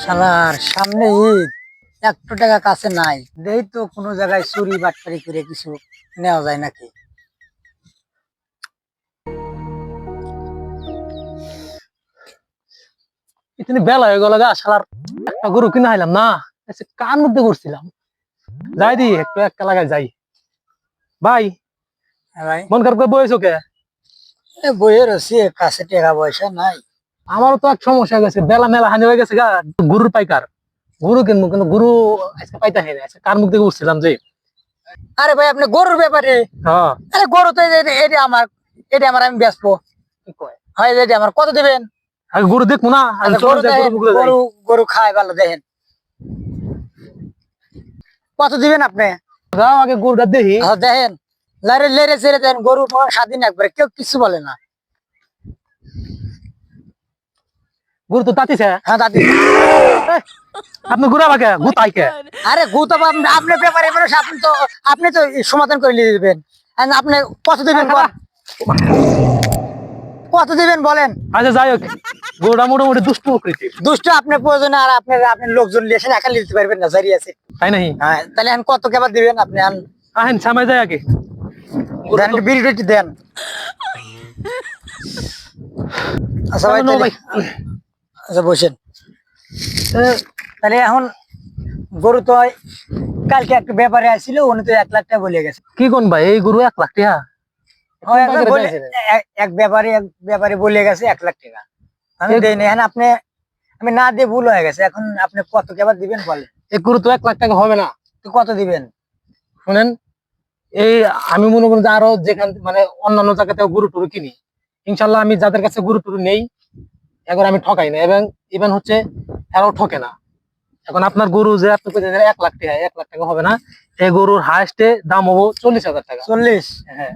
শালার সামনে ঈদ, 1 টাকা কাছে নাই, দেই তো কোনো জায়গায় চুরি বাটপারি করে কিছু নেওয়া যায় নাকি। ইতনি বেলা হয়ে গেল গা শালার একটা গরু কিনা হাইলাম না। কার মধ্যে করছিলাম, যাই দি একটু একটা লাগাই যাই। ভাই হ্যাঁ ভাই, মন খারাপ করে বয়েছো কে? বইয়ের রয়েছে কাছে টাকা পয়সা নাই। আমারও তো এক সমস্যা হয়ে গেছে, বেলা মেলা হানি হয়ে গেছে গা। গরুর পাইকার, গরু কিনবো কিন্তু গরু আজকে পাইতে হয় না। আজকে কার মুখ থেকে উঠছিলাম যে আরে ভাই, আপনি গরুর ব্যাপারে? হ্যাঁ আরে গরু তো এটা আমার আমি বেচবো। কি কয়, হয় এটা আমার, কত দিবেন? আগে গরু দেখবো না। আমি আচ্ছা, চলে গরু যাই, গরু দেখেন, বুকলে যাই। গরু গরু খায় ভালো, দেখেন কত দিবেন আপনি। যাও আগে গরুটা দেখি। আচ্ছা দেখেন, লারে লেরে চেড়ে দেন, গরু স্বাধীন একবারে, কেউ কিছু বলে না। গরু তো তাতিছে। হ্যাঁ দাদি। আপনি গরু আমাকে গুতাই কে? আরে গু তো আপনার ব্যাপারে মানুষ, আপনি তো সমাধান করে নিয়ে দিবেন। আর আপনি কত দিবেন বল, কত দিবেন বলেন। আচ্ছা যাই হোক, গরুটা মোটামুটি দুষ্ট প্রকৃতির, দুষ্ট আপনার প্রয়োজনে, আর আপনার লোকজন লিয়েছেন, একা নিতে পারবেন না, জারি আছে। তাই নাহি? হ্যাঁ, তাহলে এখন কত কেবার দিবেন আপনি? আহেন সামনে যাই আগে। দেন, বিড়ি টিড়ি দেন। আচ্ছা ভাই, নো তাহলে ভাই, আচ্ছা বসেন। তাহলে এখন গরু তো কালকে একটা ব্যাপারে আসছিল, উনি তো 1 লাখ টাকা বলে গেছে। কি কোন ভাই, এই গরু 1 লাখ টাকা? ও এখন এক ব্যাপারে বলে গেছে 1 লাখ টাকা। আমি দেই না, এখন আমি না দিয়ে ভুল হয়ে গেছে। এখন আপনি কত কেবার দিবেন বলেন। এই গরু তো 1 লাখ টাকা হবে না। তো কত দিবেন? শুনেন, এই আমি মনে করি যে আরো যেখান মানে অন্যান্য জায়গাতে গরু টুরু কিনি, ইনশাল্লাহ আমি যাদের কাছে গরু টুরু নেই এখন আমি ঠকাই না, এবং ইভেন হচ্ছে এরাও ঠকে না। এখন আপনার গরু যে আপনি কইতেছেন 1 লাখ টাকা, 1 লাখ টাকা হবে না। এই গরুর হাইস্টে দাম হবো 40,000 টাকা। 40? হ্যাঁ,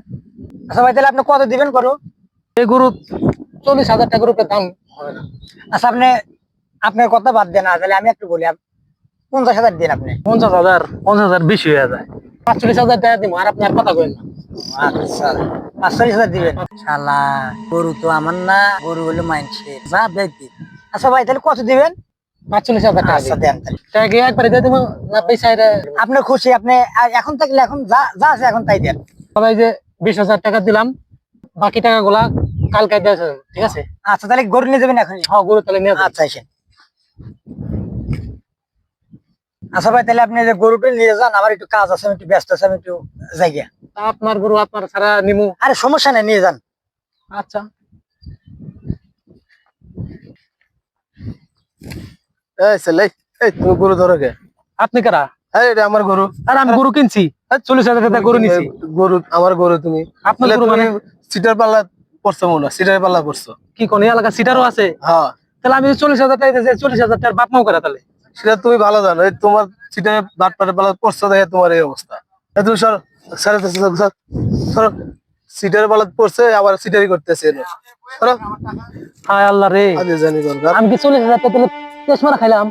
আচ্ছা ভাই, তাহলে আপনি কত দিবেন গরু? এই গরু 40,000 টাকার উপরে দাম হবে না। আচ্ছা, আপনার কথা বাদ দেন, তাহলে আমি একটু বলি, 50,000 দিন আপনি। 50,000, 50,000 বেশি হয়ে যায়। 45,000 টাকা দিব, আর আপনি আর কথা কইেন না। আচ্ছা, 45,000 দিবেন। শালা, গরু তো আমার না, গরু হলো মাইনষের, যা দেখবি। আচ্ছা ভাই, তাহলে কত দিবেন? 45,000 টাকা আচ্ছা দেন তাহলে। টাকা একবারে দিয়ে দেবো না পয়সা? আপনি খুশি? আপনি এখন থাকলে এখন যা যা আছে এখন তাই দেন। সবাই যে 20,000 টাকা দিলাম, বাকি টাকাগুলা কালকে দিয়ে আসবেন, ঠিক আছে? আচ্ছা, তাহলে গরু নিয়ে যাবেন এখনই? হ্যাঁ, গরু তাহলে নিয়ে যাবেন। আচ্ছা এসেন। আচ্ছা ভাই, তাহলে আপনি যে গরুটা নিয়ে যান, আমার একটু কাজ আছে, আমি একটু ব্যস্ত আছি, আমি একটু যাই গিয়া। আপনার গরু আপনার ছাড়া নিমু। আরে সমস্যা নেই, নিয়ে যান। আচ্ছা, এই ছেলে, এই তুমি গরু ধরো কে? আপনি কারা? এই এটা আমার গরু। আর আমি গরু কিনছি, 40,000 টাকা গরু নিছি। গরু আমার গরু, তুমি আপনার তাহলে গরু তুমি মানে? সিটার পাল্লা পড়ছো মনে হয়, সিটার পাল্লা পড়ছো। কি কোন এলাকা সিটারও আছে? হ্যাঁ, তাহলে আমি 40,000 টাকা দিয়েছি, 40,000 টাকার বাপ মাও করা তাহলে? সেটা তুমি ভালো জানো। এই তোমার সিটার বাট পাটের পাল্লা পড়ছো দেখে তোমার এই অবস্থা। এই তুমি সর, সরো, সিটার পাল্লা পড়ছে, আবার সিটারি করতেছে। সরো, হায় আল্লাহ রে, আগে জানি দরকার। আমি কি 40,000 টাকা তাহলে কেস মারা খাইলাম?